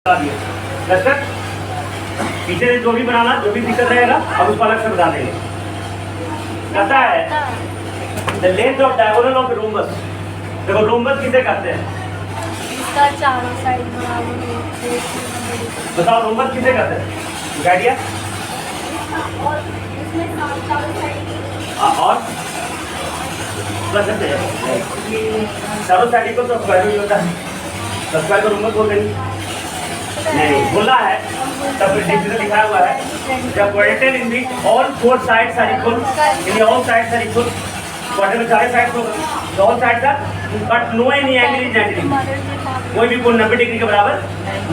पीछे से जो भी बनाना, जो भी दिक्कत रहेगा अब उसको अलग से बता देंगे। कहता है the length of diagonal of rhombus. देखो रोम्बस किसे कहते हैं? इसका चारों साइड बराबर हो। बताओ रोम्बस किसे कहते हैं? आइडिया? और इसमें चारों साइड और चारों साइड को तो स्क्वायर ही होता है। स्क्वायर को रोम्बस बोल देंगे। नहीं बोला है तब डिफिकल्ट लिखा हुआ है जब quadrant in which all four sides are equal, यानी all sides are equal. Quadrant में सारे साइड्स होगा, all sides are but no any angle is 90 degree. कोई भी कोण 90 डिग्री के बराबर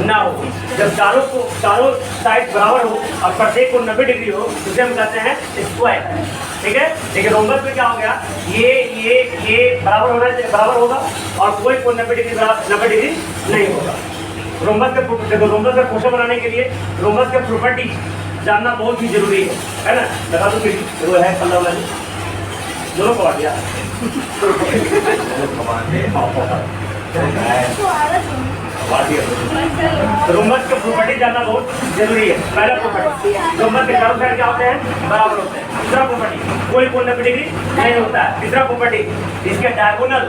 ना हो। जब चारों साइड बराबर हो और प्रत्येक कोण 90 डिग्री हो उसे हम कहते हैं स्क्वायर। ठीक है, लेकिन रोम्बस में क्या हो गया, ये बराबर होगा और कोई कोण 90 डिग्री नहीं होगा। रोम्बस का क्वेश्चन बनाने के लिए रोम्बस के प्रॉपर्टी जानना बहुत ही जरूरी है ना। बता दो फिर वो है 15 वाली दोनों को दिया। रोम्बस के प्रॉपर्टी जानना बहुत जरूरी है। पहला प्रॉपर्टी, रोम्बस के चारों साइड क्या होते हैं? बराबर होते हैं। दूसरा प्रॉपर्टी, कोई कोण 90 डिग्री नहीं होता है। तीसरा प्रॉपर्टी, इसके डायगोनल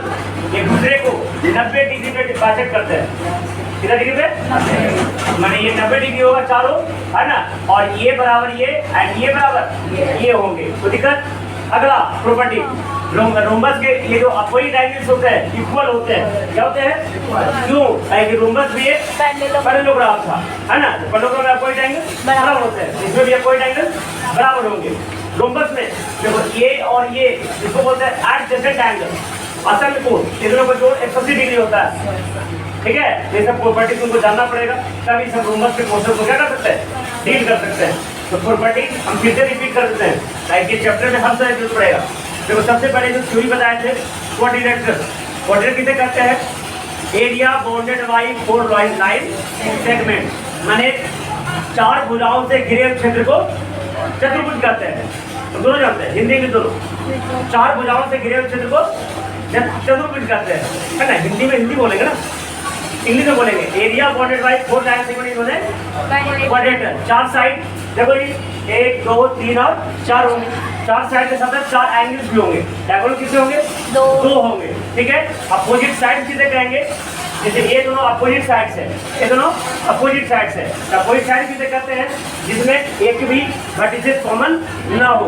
एक दूसरे को 90 डिग्री पे डिवाइड करते हैं। कितना डिग्री पे? माने ये 90 डिग्री होगा चारों, है ना, और ये बराबर ये एंड ये बराबर ये होंगे। तो दिक्कत। अगला प्रॉपर्टी, रोम्बस के ये जो अपोजिट एंगल्स होते हैं इक्वल होते हैं। क्या होते हैं? क्यों? क्योंकि रोम्बस भी एक पैरेललोग्राम था, है ना। पैरेललोग्राम में अपोजिट एंगल बराबर होते हैं, इसमें भी अपोजिट एंगल बराबर होंगे। रोम्बस में देखो ये और ये इसको बोलते हैं एडजेसेंट एंगल। असल में कोण इन दोनों का जोड़ 180 डिग्री होता है। ठीक है, ये सब प्रॉपर्टी तुमको जानना पड़ेगा, तभी सब रोम्बस के क्वेश्चन को क्या कर सकते हैं? डील कर सकते हैं। तो प्रॉपर्टी हम फिर से रिपीट कर देते हैं ताकि चैप्टर में हर तरह जरूरत पड़ेगा। देखो सबसे पहले जो थ्योरी बताए थे कोऑर्डिनेटर किसे कहते हैं? Area bounded by 4 line segment, माने 4 भुजाओं से घिरे क्षेत्र को चतुर्भुज कहते हैं। तो दोनों जानते हैं, हिंदी में दोनों 4 भुजाओं से घिरे क्षेत्र को चतुर्भुज कहते हैं, है ना। हिंदी में हिंदी बोलेंगे ना, इंग्लिश में बोलेंगे। Area bounded by 4 line segment होते हैं क्वाड्रेंटर। 4 साइड देखो ये 1 2 3 और 4 होंगे। 4 साइड के साथ 4 एंगल्स भी होंगे। डायगोनल कितने होंगे? 2 होंगे। ठीक है, अपोजिट साइड किसे कहेंगे? जैसे ये दोनों अपोजिट साइड्स है, ये दोनों अपोजिट साइड्स है। अपोजिट साइड किसे कहते हैं? जिसमें एक भी वर्टिसेस कॉमन ना हो।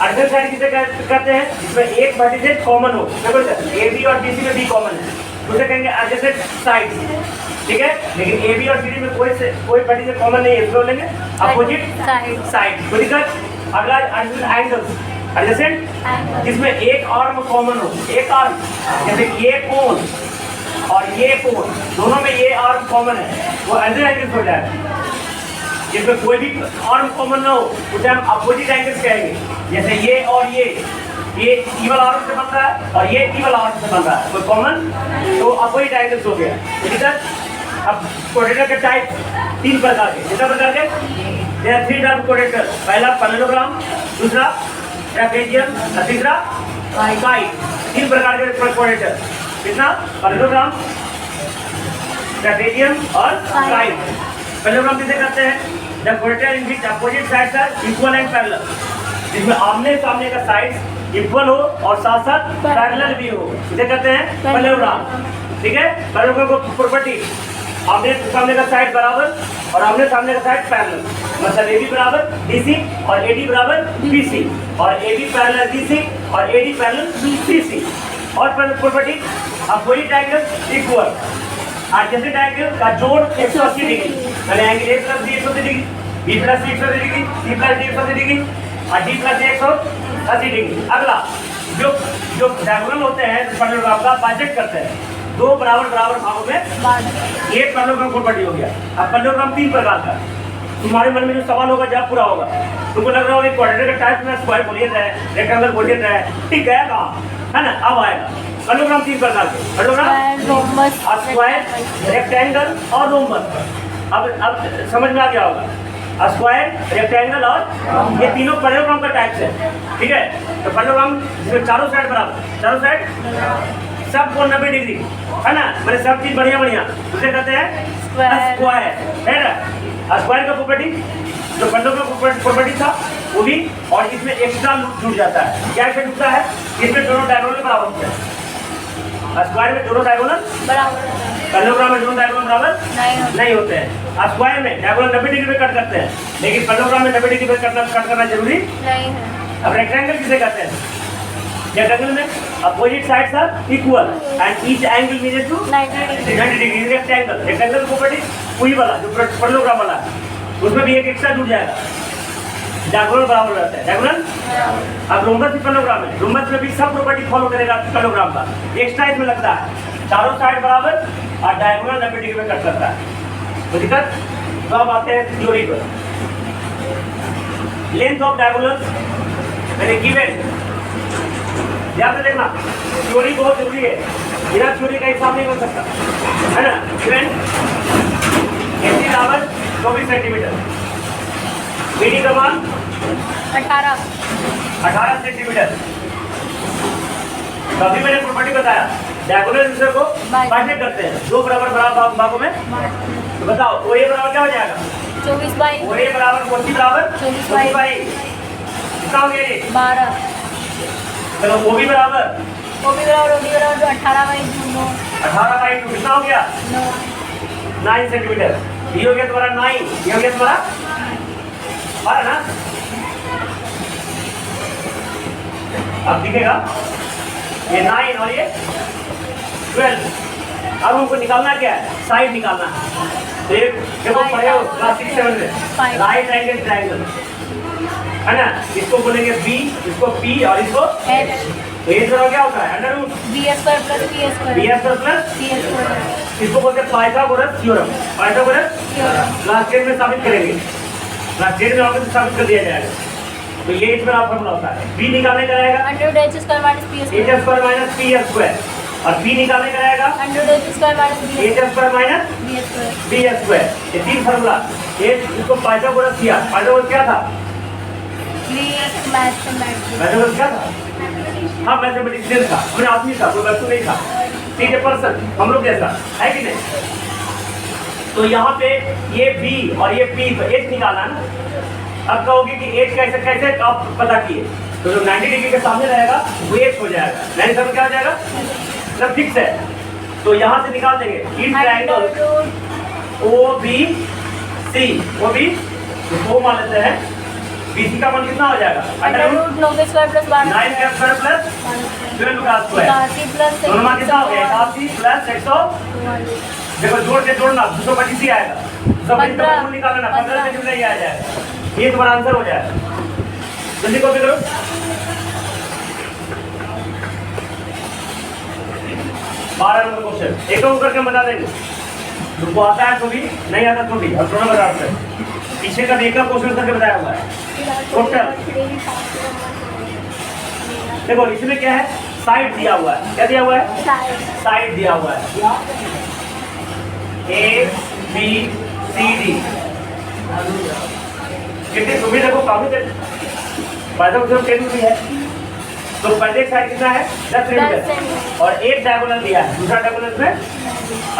एडजेसेंट साइड किसे कहते हैं? जिसमें एक वर्टिसेस कॉमन हो। देखो ए बी और बी सी में बी कॉमन है, उसे कहेंगे एडजेसेंट साइड। ठीक है, लेकिन ए बी और सी डी में कोई वर्टिसेस कॉमन नहीं है, इसको बोलेंगे अपोजिट साइड। कोई दिक्कत? अगला एडजेसेंट जिसमें एक आर्म कॉमन हो। एक आर्म जैसे ये कोण और ये कोण, दोनों में ये आर्म कॉमन है, वो एडजेसेंट हो जाएगा। जिसमें कोई भी आर्म कॉमन ना हो उसे हम अपोजिट एंगल्स कहेंगे। जैसे ये और ये इवल आर्म से बन रहा है और ये इवल आर्म से बन रहा है, कोई कॉमन, तो अपोजिट एंगल्स हो गया। ठीक है, अब कोऑर्डिनेटर के टाइप 3 प्रकार के। कितने प्रकार के? There are 3 type coordinator. पहला पैरेललोग्राम, दूसरा ट्रेपेजियम और तीसरा काइट। 3 प्रकार के कोऑर्डिनेटर। कितना? पैरेललोग्राम, ट्रेपेजियम और काइट। पैरेललोग्राम किसे कहते हैं? The coordinator in which opposite sides are equal and parallel, जिसमें आमने सामने का साइड्स इक्वल हो और साथ साथ पैरेलल भी हो, इसे कहते हैं पैरेललोग्राम। ठीक है, पैरेललोग्राम को प्रॉपर्टी, आमने सामने का साइड बराबर और आमने सामने का साइड पैरेलल, मतलब ए बी बराबर BC और AD बराबर BC और AB पैरेलल BC और AD पैरेलल BC। और property opposite angle equal, adjacent angle का जोड़ 180 डिग्री, यानी angle A plus B 180 degree, B plus C 180 degree, C plus D 180 degree और D प्लस A 180 डिग्री। अगला जो diagonal होते हैं पैरेललोग्राम का बाइसेक्ट करते हैं, 2 बराबर भागों में ये पैरेललोग्राम प्रॉपर्टी हो गया। अब पैरेललोग्राम 3 प्रकार का। तुम्हारे मन में जो सवाल होगा जब पूरा होगा, तुमको लग रहा होगा क्वाड्रेंटर का टाइप में स्क्वायर बोलिए रहे, रेक्टेंगल बोलिए रहे, ठीक है कहाँ, है ना। अब आएगा पैरेललोग्राम 3 प्रकार के। पैरेललोग्राम स्क्वायर, रेक्टेंगल और रोम्बस। अब समझ में आ गया होगा। स्क्वायर, रेक्टेंगल और ये तीनों पैरेललोग्राम का टाइप्स है। ठीक है, तो पैरेललोग्राम जिसमें चारों साइड बराबर, चारों साइड सब कोण 90 डिग्री है ना, मैंने सब चीज बढ़िया बढ़िया उसे कहते हैं स्क्वायर, है ना। स्क्वायर का प्रॉपर्टी जो बंडों का प्रॉपर्टी था वो भी, और इसमें एक्स्ट्रा लूप जुड़ जाता है। क्या इफेक्ट होता है, इसमें दोनों डायगोनल बराबर होते हैं। स्क्वायर में दोनों डायगोनल बराबर पैरेललोग्राम में दोनों डायगोनल बराबर नहीं होते हैं। स्क्वायर में डायगोनल 90 डिग्री पे कट करते हैं, लेकिन पैरेललोग्राम में 90 डिग्री पे कट करना जरूरी नहीं है। अब रेक्टेंगल किसे कहते हैं, रेक्टेंगल में opposite sides are equal and each angle measure to 90 degree. Rectangle, rectangle property वही वाला जो पैरेललोग्राम वाला है, उसमें भी एक एक्स्ट्रा जुड़ जाएगा, डायगोनल बराबर रहता है। डायगोनल अब रोम्बस भी पैरेललोग्राम है, रोम्बस में भी सब प्रॉपर्टी फॉलो करेगा पैरेललोग्राम का, एक्स्ट्रा इसमें लगता है, चारों साइड बराबर और डायगोनल 90 डिग्री में कट करता है। तो दिक्कत, तो अब आते हैं थ्योरी पर। लेंथ ऑफ डायगोनल मैंने गिवन, ध्यान से देखना, थ्योरी बहुत जरूरी है, बिना थ्योरी का हिसाब नहीं बन सकता, है ना। गिवन AC बराबर 24 सेंटीमीटर, BD का मान 18 सेंटीमीटर। तो अभी मैंने प्रॉपर्टी बताया, डायगोनल दूसरे को बाइसेक्ट करते हैं, दो बराबर बराबर भागों में। तो बताओ OA बराबर क्या हो जाएगा, 24 बाई OA बराबर OC बराबर 24 बाई कितना हो गया ये 12, चलो OB बराबर OB बराबर OD बराबर 18 बाई 2, 18/2 कितना हो गया 9 सेंटीमीटर। ये हो गया तुम्हारा 9, ये हो गया तुम्हारा 12 ना। अब दिखेगा ये 9 और ये 12। अब हमको निकालना क्या है, साइड निकालना है। तो ये देखो पढ़े हो क्लास 6 7 में, राइट एंगल ट्रायंगल है ना, इसको बोलेंगे B, इसको P और इसको H। तो ये जरा क्या होता है under root B² plus B² plus C²। इसको बोलते हैं पाइथागोरस थ्योरम। पाइथागोरस क्लास 10 में साबित करेंगे, क्लास 10 में आपको साबित कर दिया जाएगा। तो ये इसमें आप फॉर्मूला होता है। B निकालने का रहेगा √H² minus P² H² minus P² और P निकालने का रहेगा √H² minus H² minus B²। ये तीन फॉर्मूला, एक इसको पाइथागोरस किया, पाइथागोरस क्या था, पाइथागोरस क्या था, हाँ मैथमेटिशियन था, हमने आदमी था, कोई वस्तु नहीं था, ठीक है, पर्सन हम लोग जैसा है कि नहीं। तो यहाँ पे ये B और ये P तो H निकाला ना। अब कहोगे कि H कैसे कैसे आप पता किए, तो जो 90 डिग्री के सामने रहेगा वो H हो जाएगा, 90 क्या हो जाएगा, मतलब फिक्स है। तो यहाँ से निकाल देंगे इन ट्रायंगल OBC, वो मान लेते हैं BC का मान कितना हो जाएगा, √9² प्लस 12 प्लस 12 का स्क्वायर, दोनों मान कितना हो गया 81 प्लस 100। देखो जोड़ के जोड़ना 225 ही आएगा, 225 निकालना 15 सेंटीमीटर ही आ जाएगा, ये तुम्हारा आंसर हो जाएगा। जल्दी कॉपी करो। बारह नंबर क्वेश्चन एक करके बता देंगे, तुमको आता है तो भी नहीं आता तो भी, और दोनों बता सकते हैं। पीछे का एक क्वेश्चन करके बताया हुआ है टोटल। देखो इसमें क्या है, साइड दिया हुआ है, क्या दिया हुआ है, साइड दिया हुआ है ABCD। कितनी सुविधा देखो काफी पैदा भी है। तो पहले साइड कितना है 10 सेंटीमीटर और एक डायगोनल दिया है, दूसरा डायगोनल में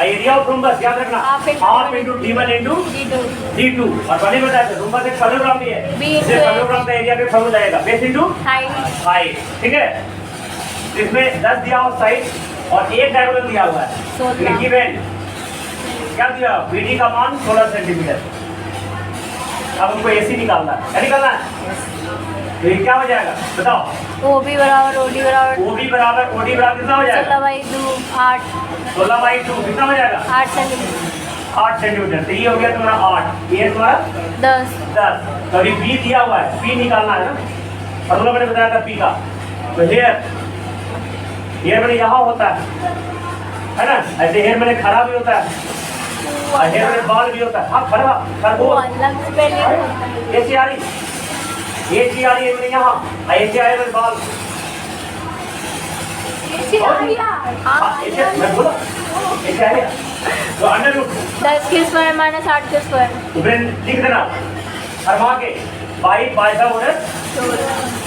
एरिया ऑफ रोम्बस याद रखना half into D1 into D2। और पहले बताया था रोम्बस एक पैरेललोग्राम भी है, इसे पैरेललोग्राम का एरिया पे फॉर्मूला आएगा बेस इंटू हाइट, ठीक है। इसमें 10 दिया हुआ साइड और एक डायगोनल दिया हुआ है, गिवन क्या दिया BD का मान 16 सेंटीमीटर। अब हमको AC निकालना है, क्या निकालना है, तो ये क्या हो जाएगा बताओ, OB बराबर OD बराबर OD बराबर OD बराबर कितना हो जाएगा 16/2 8 16/2 कितना हो जाएगा 8 सेंटीमीटर 8 सेंटीमीटर। तो ये हो गया तुम्हारा 8, ये तुम्हारा 10। तो अभी B दिया हुआ है, P निकालना है ना, और मैंने बताया था P का। तो हेयर मैंने यहाँ होता है ना, ऐसे हेयर मैंने खड़ा भी होता है, हेयर मैंने बाल भी होता है, हाँ खड़ा ऐसी आ रही है मैंने यहाँ, ऐसे आए मेरे बाल, तो अंडर रूट 10² माइनस 8² तो लिख देना हरमा के बाई पाइथागोरस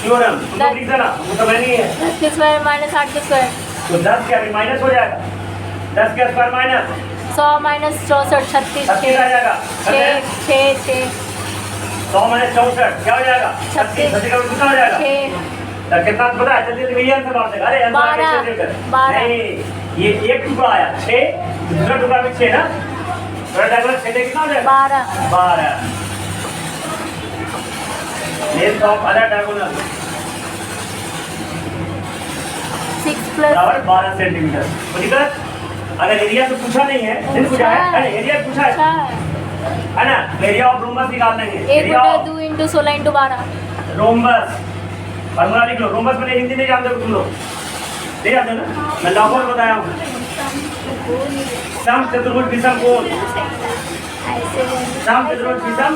थ्योरम, तुम लिख देना, वो तो नहीं है 10² माइनस 8² तो 10 क्या माइनस हो जाएगा, 10 के स्क्वायर माइनस 100 माइनस 64 36 36 आ जाएगा। 6 100 माइनस 64 क्या हो जाएगा, 36 36 का कितना हो जाएगा, 6 कितना पता है, जल्दी जल्दी आंसर बात देगा। अरे आंसर कैसे देगा, 12 नहीं ये एक टुकड़ा आया 6, दूसरा टुकड़ा में 6 ना, थोड़ा डायगोनल 6 कितना हो जाएगा, 12 length of other diagonal 6 plus बराबर 12 सेंटीमीटर। ठीक है, अगर एरिया तो पूछा नहीं है, नहीं पूछा है, अरे एरिया पूछा है ना, एरिया ऑफ रोम्बस निकालना है, एरिया ऑफ 2 × 16 × 12 रोम्बस फॉर्मूला लिख लो। रोम्बस मैंने हिंदी नहीं जानते हो तुम लोग, नहीं जानते ना, मैं लॉगर बताया हूँ। सम चतुर्भुज विषम कोण, सम चतुर्भुज विषम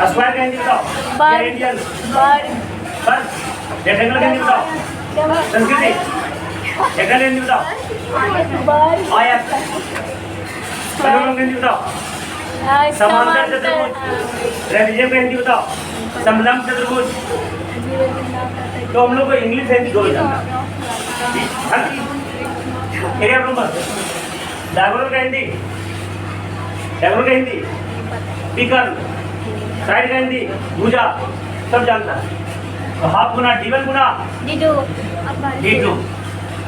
स्क्वायर का हिंदी बताओ, या इंडियन पर रेक्टेंगल का हिंदी बताओ, संस्कृति रेक्टेंगल का हिंदी बताओ, आयत का हिंदी बताओ, समांतर चतुर्भुज रेडियन का हिंदी बताओ, समलंब चतुर्भुज। तो हम लोग को इंग्लिश हिंदी दो जानना, एरिया रोम्बस, डायगोनल का हिंदी, डायगोनल का हिंदी विकर्ण, साइड का हिंदी भुजा, सब जानता है। तो हाफ गुना D1 गुना D2,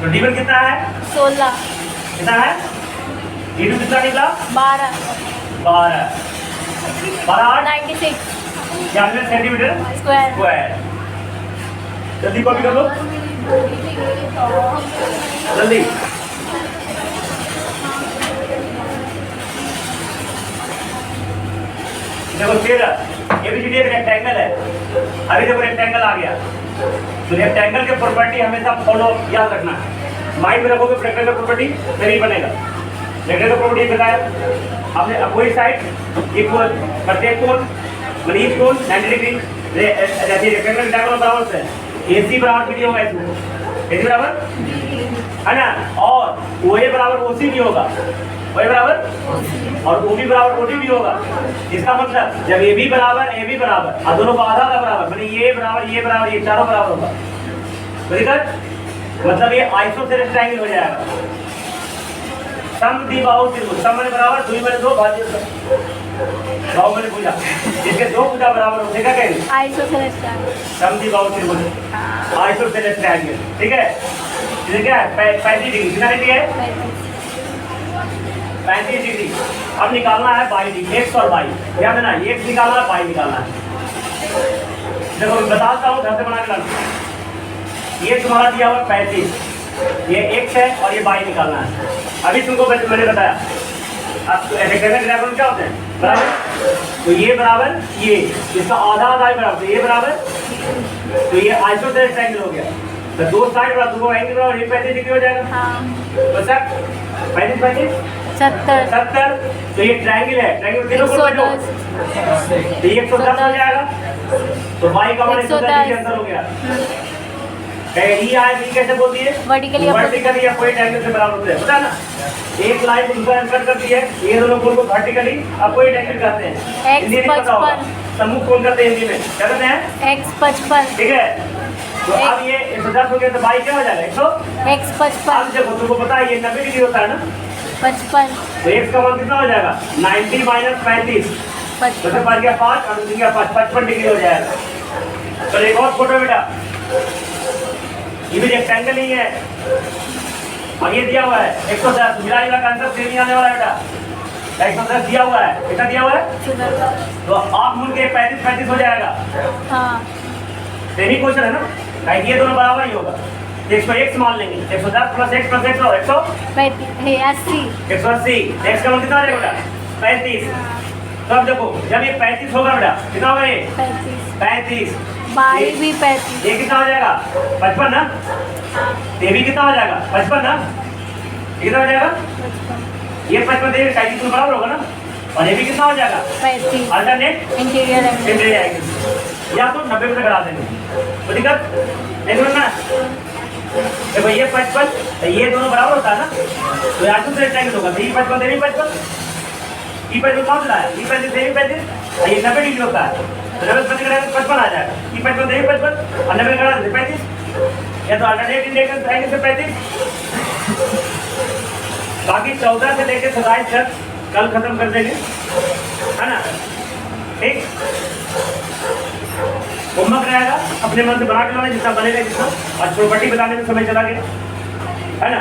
तो D1 कितना है 16 कितना है, D2 कितना निकला 12 12 96 सेंटीमीटर स्क्वायर स्क्वायर। जल्दी कॉपी कर लो, जल्दी। देखो 13 ABCD एक रेक्टेंगल है, अभी देखो रेक्टेंगल आ गया, तो रेक्टेंगल के प्रॉपर्टी हमेशा फॉलो याद रखना है, माइंड में रखोगे रेक्टेंगल प्रॉपर्टी नहीं बनेगा। रेक्टेंगल प्रॉपर्टी बताया हमने, कोई साइड इक्वल प्रत्येक कोण मतलब ईच कोण 90 डिग्री, जैसे रेक्टेंगल डायगोनल बराबर है, AC बराबर BD होगा, इसमें AC बराबर है ना, और OA बराबर OC भी होगा, OA बराबर और OB बराबर OD भी होगा। इसका मतलब जब AB बराबर और दोनों का आधा बराबर, मतलब ये बराबर ये चारों बराबर होगा, मतलब ये आइसोसेलेस ट्रायंगल हो जाएगा। समद्विबाहु त्रिभुज, सम माने बराबर, द्वि माने 2, भाज्य बाहु माने भुजा, इसके दो भुजा बराबर होते क्या कहेंगे, आइसोसेलेस ट्रायंगल। समद्विबाहु त्रिभुज, आइसोसेलेस ट्रायंगल। ठीक है, ये क्या है 35 डिग्री, कितना डिग्री है 35 डिग्री। अब निकालना है बाई डिग्री, x और y, ध्यान देना, x निकालना है, y निकालना है। देखो बताता हूँ, घर से बना के लाना। ये तुम्हारा दिया हुआ 35, ये x है और ये y निकालना है। अभी तुमको मैंने बताया, अब रेक्टेंगल डायगोनल क्या होते हैं बराबर, तो ये बराबर ये, इसका आधा बराबर, तो ये बराबर, तो ये आइसोसेलेस ट्रायंगल हो गया, तो दो साइड बराबर, दोनों एंगल बराबर, ये 35 डिग्री हो जाएगा। हाँ तो सर 35 70, तो ये ट्रायंगल है, ट्रायंगल कितने कोण बचो, तो ये 110 हो जाएगा, तो y का मान 110 डिग्री अंतर हो गया। ये आयत कैसे बोलती है, वर्टिकली या कोई एंगल से बराबर होते हैं, पता है ना, एक लाइन को दूसरा कट करती है, ये दोनों कोण को वर्टिकली आप कोई एंगल कहते हैं, हिंदी नहीं पता होगा, सम्मुख कोण करते हैं हिंदी में, क्या कहते हैं x 55। ठीक है, तो अब ये 110 हो गया, तो y क्या हो जाएगा 100, x 55 अब देखो तुमको पता है ये 90 डिग्री होता है ना, 55 तो x का मान कितना हो जाएगा 90 माइनस 35, तो 5 गया 5 और 2 गया 5, 55 डिग्री हो जाएगा। तो एक और फोटो बेटा, ये भी रेक्टेंगल ही है और ये दिया हुआ है 110, मिला जुला का आंसर सेम ही आने वाला है बेटा, 110 दिया हुआ है, कितना दिया हुआ है, तो आप मुड़ के 35 हो जाएगा। हाँ सेम ही क्वेश्चन है ना, ये दोनों बराबर ही होगा, 100 मान लेंगे, 110 प्लस x प्लस x और 80 180, x का मान कितना आ जाएगा बेटा 35। तो अब देखो जब ये 35 होगा बेटा, कितना होगा ये 35, बाई भी 35, ये कितना हो जाएगा 55 ना, ये भी कितना हो जाएगा 55 ना, ये कितना हो जाएगा, ये 55 देगा, 35 बराबर होगा ना, और ये भी कितना हो जाएगा 35 अल्टरनेट इंटीरियर एंगल, या तो 90 से करा देंगे, तो दिक्कत नहीं होना। देखो ये 55, ये दोनों बराबर होता है ना, तो यहाँ से रेक्टेंगल होगा, तो ये 55 देनी 55, ये 55 कौन सा है, ये 35 देनी 35, ये 90 डिग्री होता है, तो 90 से 55 आ जाएगा, ये 55 देनी 55 और 90 करा देते 35, या तो अल्टरनेट इंडेक्स रहेंगे से 35, बाकी 14 से लेकर 27 तक कल खत्म कर देंगे, है ना। ठीक, होमवर्क रहेगा, अपने मन से बना के लाना जितना बनेगा जितना, और प्रॉपर्टी बताने में समय चला गया, है ना।